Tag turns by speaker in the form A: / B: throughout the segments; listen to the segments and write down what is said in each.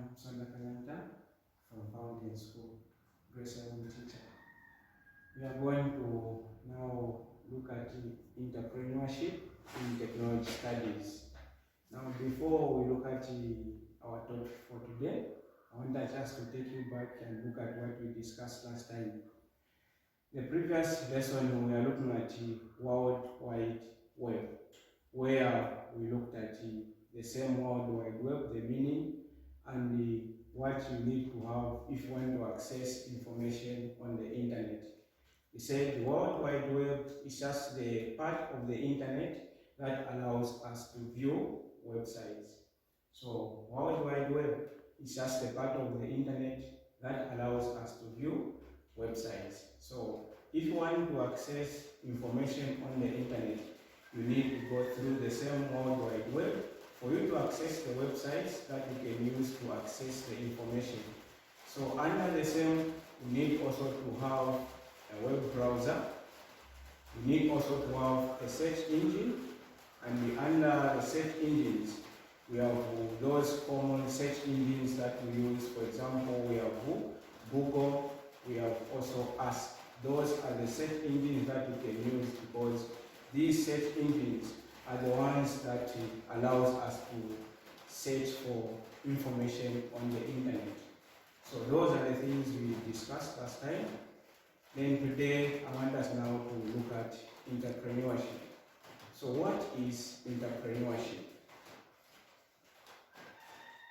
A: Musonda from Fountain School, Grace Level Teacher. We are going to now look at entrepreneurship in technology studies. Now, before we look at our topic for today, I want us to take you back and look at what we discussed last time. The previous lesson, we are looking at the World Wide Web, where we looked at the same World Wide Web, the meaning, and what you need to have if you want to access information on the internet. He said the World Wide Web is just the part of the internet that allows us to view websites. So World Wide Web is just the part of the internet that allows us to view websites. So if you want to access information on the internet, you need to go through the same World Wide Web for you to access the websites that you can use to access the information. So under the same, you need also to have a web browser. You need also to have a search engine, and under the search engines, we have those common search engines that we use. For example, we have Google, we have also Ask. Those are the search engines that you can use because these search engines are the ones that allows us to search for information on the internet. So those are the things we discussed last time. Then today I want us now to look at entrepreneurship. So what is entrepreneurship?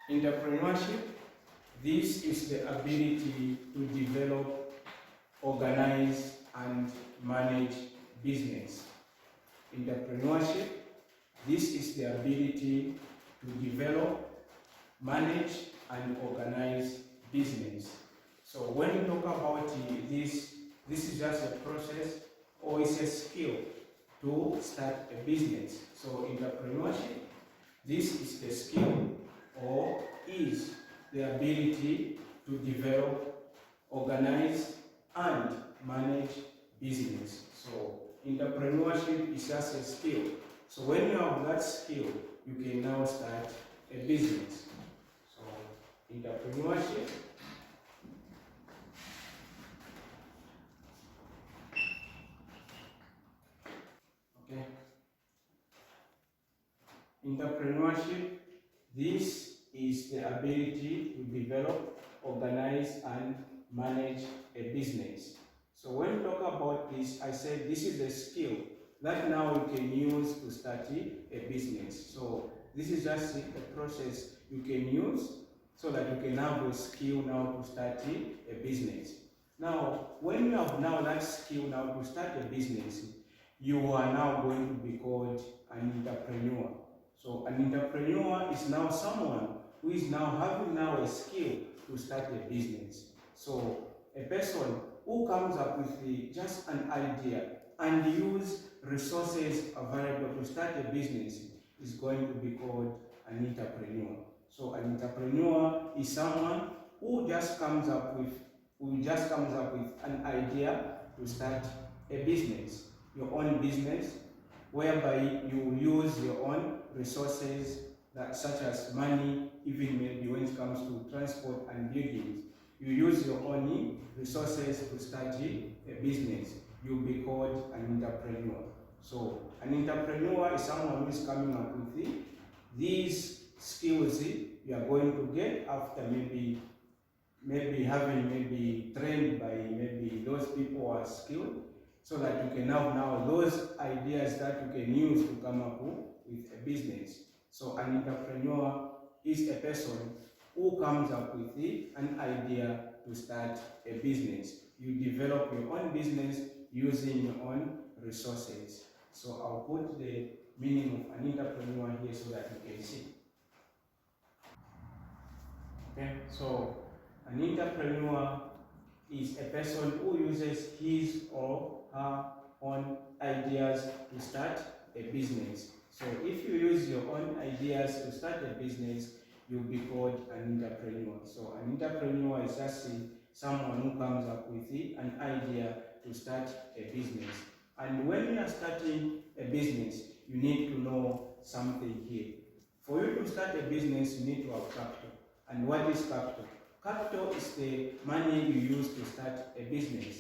A: Entrepreneurship, this is the ability to develop, organize, and manage business. Entrepreneurship, this is the ability to develop, manage, and organize business. So when you talk about this is just a process or it's a skill to start a business. So entrepreneurship, this is the skill or is the ability to develop, organize, and manage business. So entrepreneurship is just a skill. So when you have that skill, you can now start a business. So entrepreneurship, okay. Entrepreneurship, this is the ability to develop, organize, and manage a business. So when you talk about this, I said this is a skill that now you can use to start a business. So this is just a process you can use so that you can have a skill now to start a business. Now, when you have now that skill now to start a business, you are now going to be called an entrepreneur. So an entrepreneur is now someone who is now having now a skill to start a business. So a person who comes up with just an idea and use resources available to start a business is going to be called an entrepreneur. So an entrepreneur is someone who just comes up with an idea to start a business, your own business, whereby you use your own resources such as money, even maybe when it comes to transport and buildings. You use your own resources to start a business. You'll be called an entrepreneur. So an entrepreneur is someone who is coming up with these skills you are going to get after maybe having trained by those people who are skilled, so that you can have now those ideas that you can use to come up with a business. So an entrepreneur is a person who comes up with an idea to start a business. You develop your own business using your own resources. So I'll put the meaning of an entrepreneur here so that you can see. Okay, so an entrepreneur is a person who uses his or her own ideas to start a business. So if you use your own ideas to start a business, you'll be called an entrepreneur. So an entrepreneur is just someone who comes up with an idea to start a business. And when you are starting a business, you need to know something here. For you to start a business, you need to have capital. And what is capital? Capital is the money you use to start a business.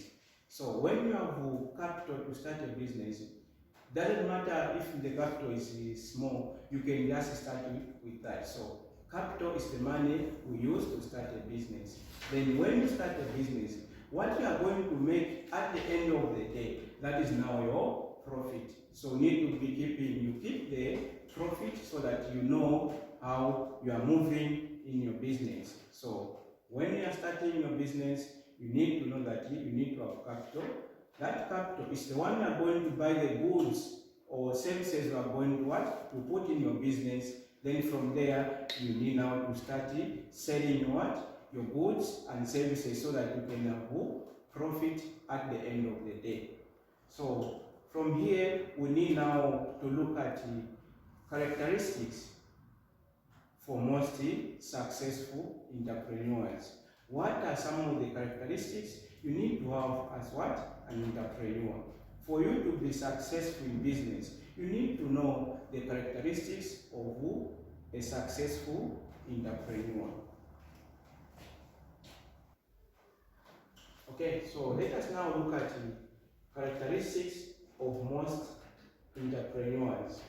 A: So when you have capital to start a business, doesn't matter if the capital is small, you can just start with that. So capital is the money we use to start a business. Then when you start a business, what you are going to make at the end of the day, that is now your profit. So you keep the profit so that you know how you are moving in your business. So when you are starting your business, you need to know that you need to have capital. That capital is the one you are going to buy the goods or services you are going to put in your business. Then from there, you need now to start selling your goods and services so that you can have profit at the end of the day. So from here, we need now to look at the characteristics for most successful entrepreneurs. What are some of the characteristics you need to have as an entrepreneur? For you to be successful in business, you need to know the characteristics of a successful entrepreneur. Okay, so let us now look at the characteristics of most entrepreneurs.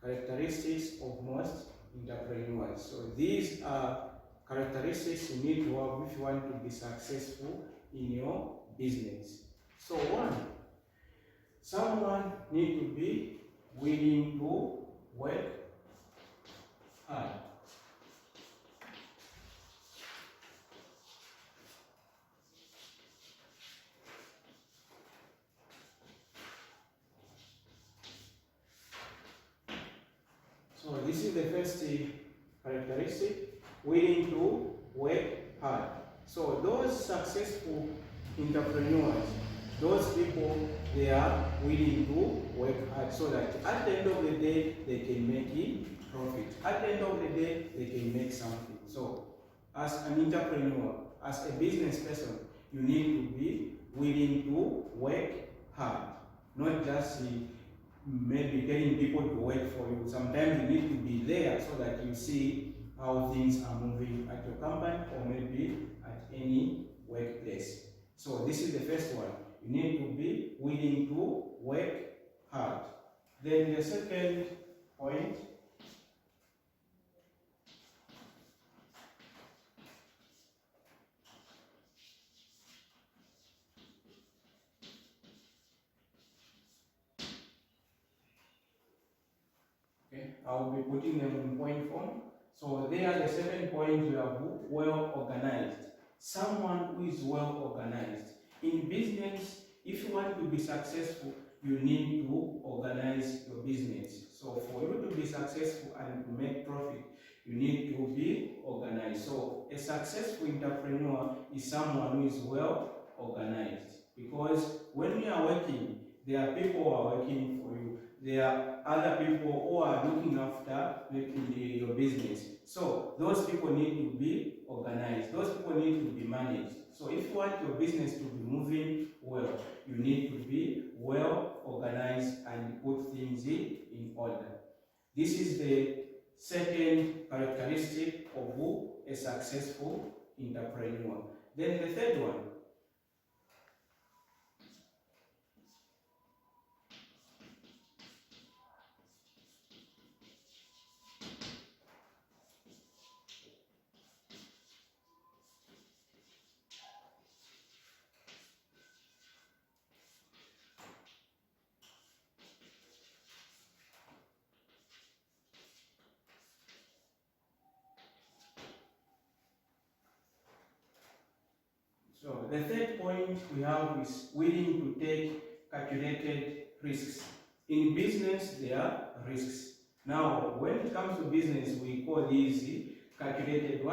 A: Characteristics of most entrepreneurs. So these are characteristics you need to have if you want to be successful in your business. So one, someone needs to be willing to work hard. So this is the first characteristic, willing to work hard. So those successful entrepreneurs, those people, they are willing to work hard so that at the end of the day, they can make it profit. At the end of the day, they can make something. So as an entrepreneur, as a business person, you need to be willing to work hard, not just maybe getting people to work for you. Sometimes you need to be there so that you see how things are moving at your company or maybe at any workplace. So this is the first one. You need to be willing to work hard. Then the second point, okay, I will be putting them in point form. So there are the 7 points. You are well organized. Someone who is well organized. In business, if you want to be successful, you need to organize your business. So for you to be successful and to make profit, you need to be organized. So a successful entrepreneur is someone who is well organized. Because when you are working, there are people who are working for you. There are other people who are looking after your business. So those people need to be organized. Those people need to be managed. So if you want your business to be moving well, you need to be well organized and put things in order. This is the second characteristic of a successful entrepreneur. Then the third one, so the third point we have is willing to take calculated risks. In business, there are risks. Now, when it comes to business, we call these calculated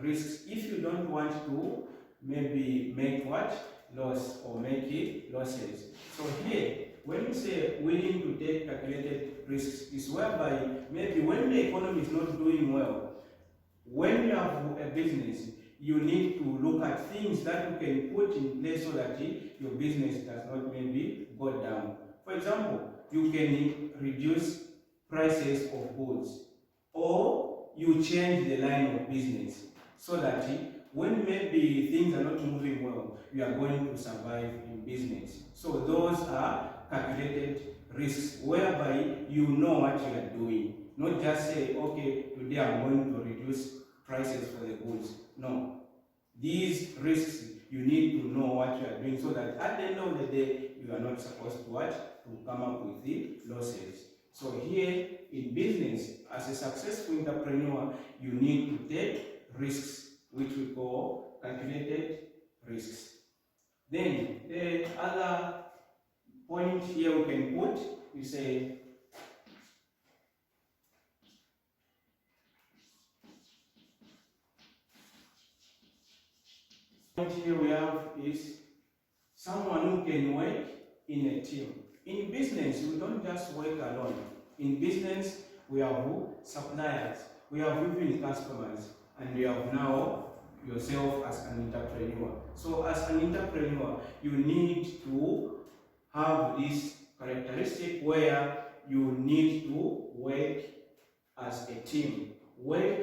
A: risks. If you don't want to maybe make loss or make it losses. So here, when you say willing to take calculated risks, is whereby maybe when the economy is not doing well, when you have a business, you need to look at things that you can put in place so that your business does not maybe go down. For example, you can reduce prices of goods, or you change the line of business. so that when maybe things are not moving well, you are going to survive in business. So those are calculated risks, whereby you know what you are doing. Not just say, okay, today I'm going to reduce prices for the goods. No. These risks, you need to know what you are doing, so that at the end of the day, you are not supposed to what? To come up with the losses. So here in business, as a successful entrepreneur, you need to take risks, which we call calculated risks. Then the other point here we can put, we say point here we have is someone who can work in a team. In business, we don't just work alone. In business, we have suppliers, we have even customers, and you have now yourself as an entrepreneur. So as an entrepreneur, you need to have this characteristic where you need to work as a team. Work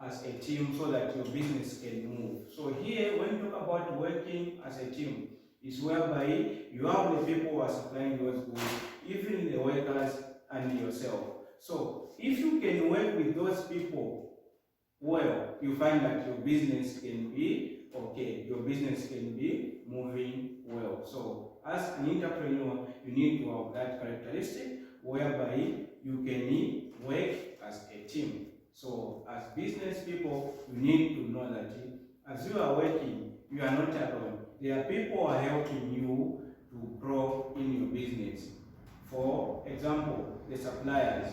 A: as a team so that your business can move. So here, when you talk about working as a team, is whereby you have the people who are supplying those goods, even the workers and yourself. So if you can work with those people well, you find that your business can be okay, your business can be moving well. So as an entrepreneur, you need to have that characteristic whereby you can work as a team. So as business people, you need to know that as you are working, you are not alone. There are people who are helping you to grow in your business. For example, the suppliers,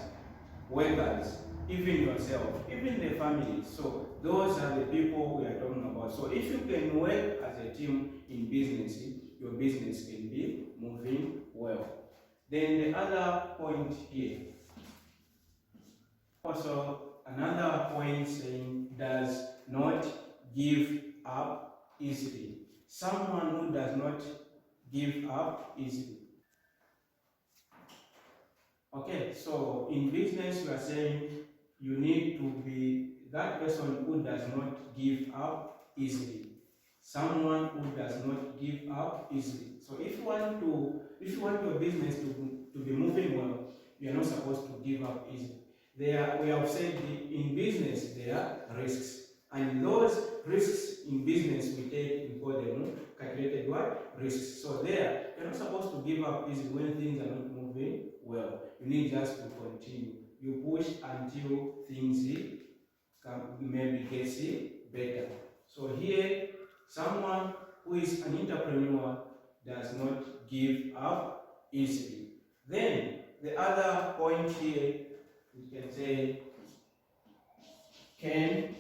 A: workers, even yourself, even the family. So those are the people we are talking about. So if you can work as a team in business, your business can be moving well. Then the other point here, also another point saying does not give up easily. Someone who does not give up easily. Okay, so in business you are saying you need to be that person who does not give up easily. Someone who does not give up easily. So if you want your business to be moving well, you are not supposed to give up easily. We have said in business there are risks. And those risks in business we take, we call them calculated what? Risks. So there, you're not supposed to give up easily when things are not moving well. You need just to continue. You push until things maybe gets better. So here, someone who is an entrepreneur does not give up easily. Then the other point here, we can say can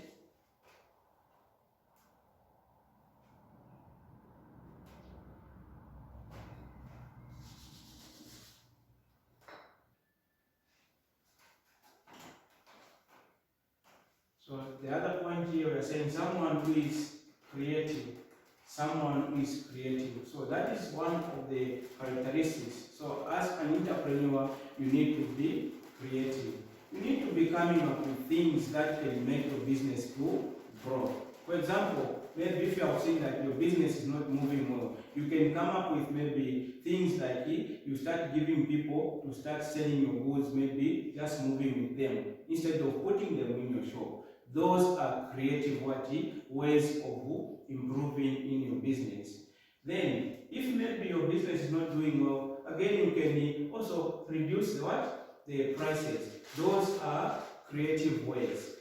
A: So the other point here, we are saying someone who is creative. Someone who is creative. So that is one of the characteristics. So as an entrepreneur, you need to be creative. You need to be coming up with things that can make your business grow. For example, maybe if you have seen that your business is not moving well, you can come up with maybe things like you start giving people to start selling your goods, maybe just moving with them instead of putting them in your shop. Those are creative ways of improving in your business. Then, if maybe your business is not doing well, again you can also reduce the prices. Those are creative ways.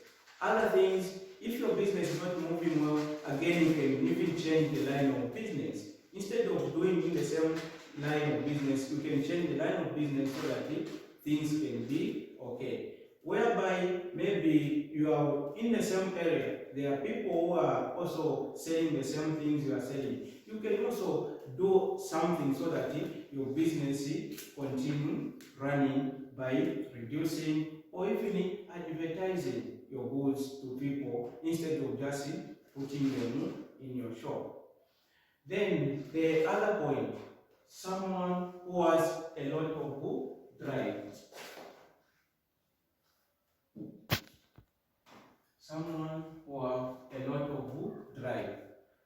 A: Other things, if your business is not moving well, again you can even change the line of business. Instead of doing in the same line of business, you can change the line of business so that things can be okay. Whereby maybe you are in the same area, there are people who are also selling the same things you are selling. You can also do something so that your business continue running by reducing or even advertising your goods to people instead of just putting them in your shop. Then the other point, someone who has a lot of drive. someone who have a lot of drive.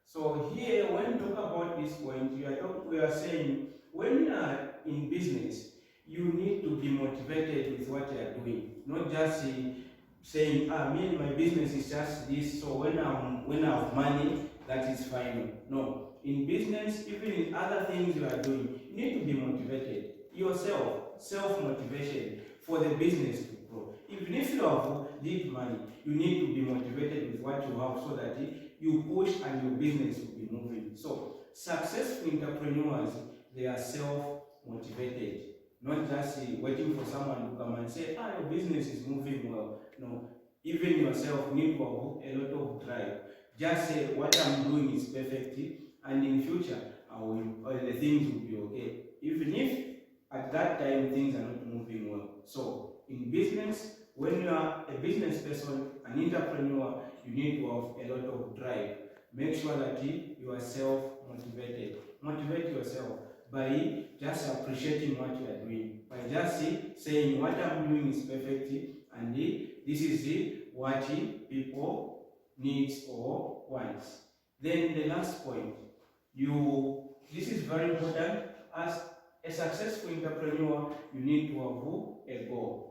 A: So here, when we talk about this point, we are saying when you are in business, you need to be motivated with what you are doing, not just saying, me and my business is just this, so when I have money, that is fine. No. In business, even in other things you are doing, you need to be motivated. Yourself, self-motivation for the business to grow. Even if you have need money, you need to be motivated with what you have so that you push and your business will be moving. So, successful entrepreneurs, they are self-motivated. Not just waiting for someone to come and say, your business is moving well. No, even yourself need to have a lot of drive. Just say, what I'm doing is perfect, and in future, the things will be okay. Even if at that time things are not moving well. So, in business, when you are a business person, an entrepreneur, you need to have a lot of drive. Make sure that you are self-motivated. Motivate yourself by just appreciating what you are doing, by just saying what I'm doing is perfect, and this is what people needs or wants. Then the last point, this is very important. As a successful entrepreneur, you need to have a goal.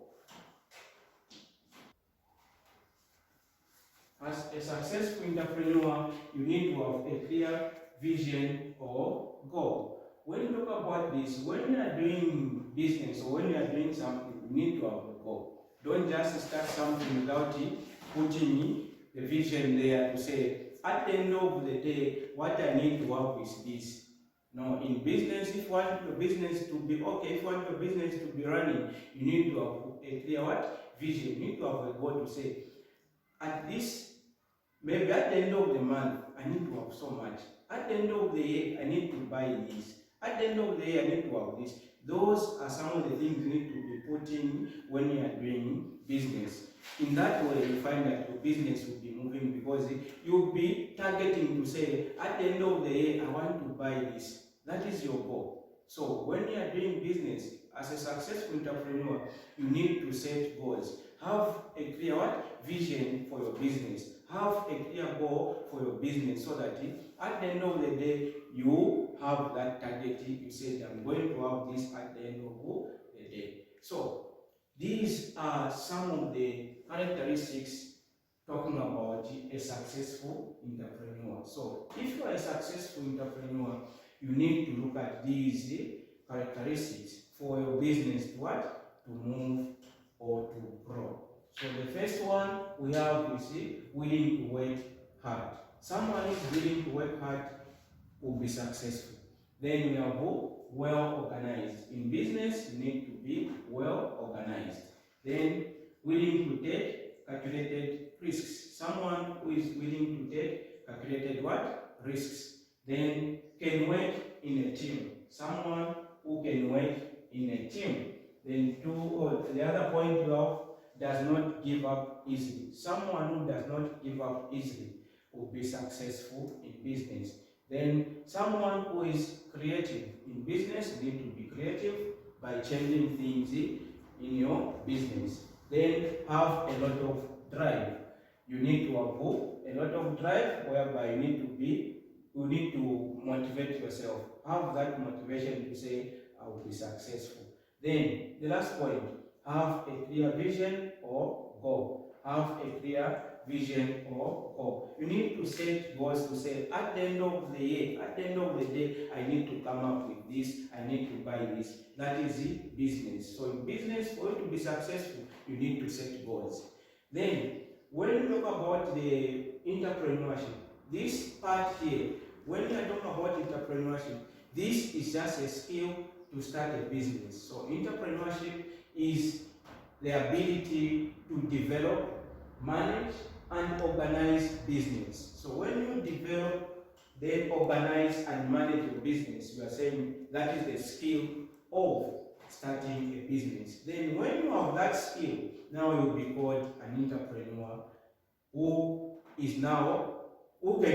A: As a successful entrepreneur, you need to have a clear vision or goal. When you talk about this, when you are doing business or when you are doing something, you need to have a goal. Don't just start something without putting the vision there to say, at the end of the day, what I need to have is this. No, in business, if you want your business to be okay, if you want your business to be running, you need to have a clear vision. You need to have a goal to say, at this, maybe at the end of the month, I need to have so much. At the end of the year, I need to buy this. At the end of the year, I need to have this. Those are some of the things you need to be putting when you are doing business. In that way, you find that your business will be moving because you'll be targeting to say, at the end of the year, I want to buy this. That is your goal. So when you are doing business, as a successful entrepreneur, you need to set goals. Have a clear vision for your business. Have a clear goal for your business so that at the end of the day, you have that target. You say, I'm going to have this at the end of the day. So these are some of the characteristics talking about a successful entrepreneur. So if you are a successful entrepreneur, you need to look at these characteristics for your business to move or to grow. So the first one we have is willing to work hard. Someone who is willing to work hard will be successful. Then we have well organized. In business, you need to be well organized. Then willing to take calculated risks. Someone who is willing to take calculated risks. Then can work in a team. Someone who can work in a team. Then the other point you have, does not give up easily. Someone who does not give up easily will be successful in business. Then someone who is creative. In business, you need to be creative by changing things in your business. Then have a lot of drive. You need to have a lot of drive whereby you need to motivate yourself. Have that motivation to say, I will be successful. Then the last point, have a clear vision or goal. Have a clear vision or goal. You need to set goals to say, at the end of the year, at the end of the day, I need to come up with this, I need to buy this. That is it, business. So in business, for you to be successful, you need to set goals. Then, when you talk about the entrepreneurship, this part here, when you talk about entrepreneurship, this is just a skill to start a business. So entrepreneurship is the ability to develop, manage, and organize business. So when you develop, then organize and manage your business, you are saying that is the skill of starting a business. Then when you have that skill, now you'll be called an entrepreneur who can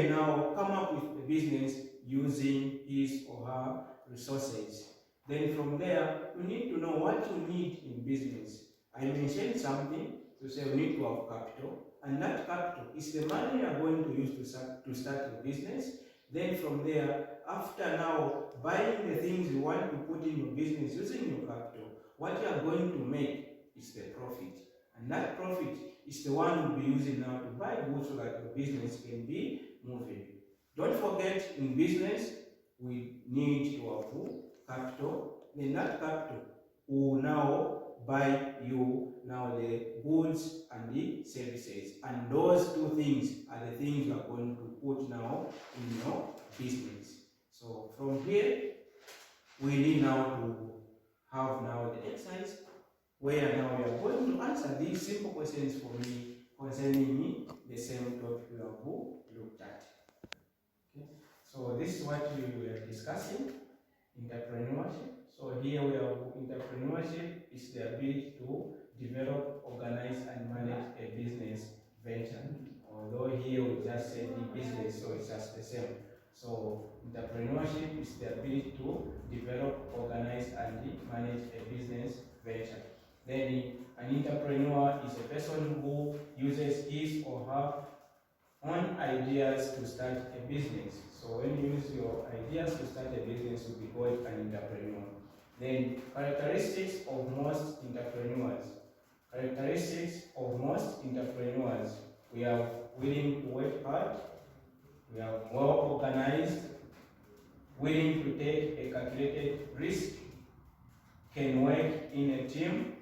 A: now come up with a business using his or her resources. Then from there, you need to know what you need in business. I mentioned something to say we need to have capital. and that capital is the money you are going to use to start your business. Then from there, after now buying the things you want to put in your business using your capital, what you are going to make is the profit. And that profit is the one you'll be using now to buy goods so that your business can be moving. Don't forget, in business, we need to have capital. Then that capital will now buy you now the goods and the services. And those two things are the things you are going to put now in your business. So from here, we need now to have now the exercise where now we are going to answer these simple questions for me concerning the same topic we have looked at. Okay. So this is what we were discussing, entrepreneurship. So here we have entrepreneurship is the ability to develop, organize, and manage a business venture. Although here we just said the business, so it's just the same. So entrepreneurship is the ability to develop, organize, and manage a business venture. Then an entrepreneur is a person who uses his or her own ideas to start a business. So when you use your ideas to start a business, you'll be called an entrepreneur. Then characteristics of most entrepreneurs. Characteristics of most entrepreneurs. We are willing to work hard. We are well organized, willing to take a calculated risk, can work in a team,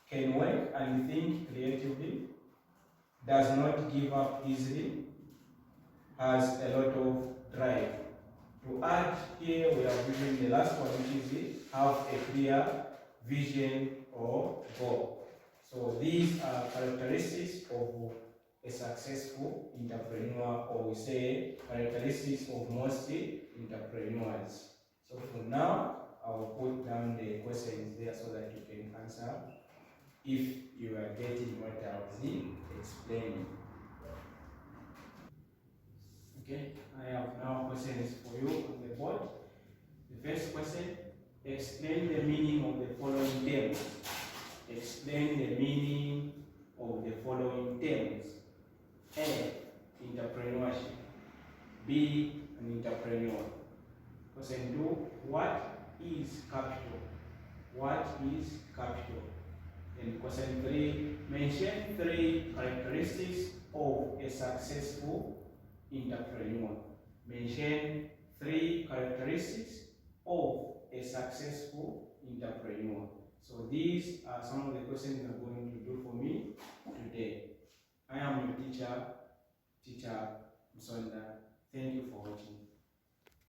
A: can work and think creatively, does not give up easily, has a lot of drive. To add here, we are given the last one, which is have a clear vision or goal. So these are characteristics of a successful entrepreneur, or we say characteristics of most entrepreneurs. So for now, I will put down the questions there so that you can answer if you are getting what I was explaining. Okay, I have now questions for you on the board. The first question, explain the meaning of the following terms. Explain the meaning of the following terms. A, entrepreneurship. B, an entrepreneur. Question 2, what is capital? What is capital? And question 3, mention 3 characteristics of a successful entrepreneur. Mention 3 characteristics of a successful entrepreneur. So these are some of the questions you are going to do for me today. I am your teacher Musonda. Thank you for watching.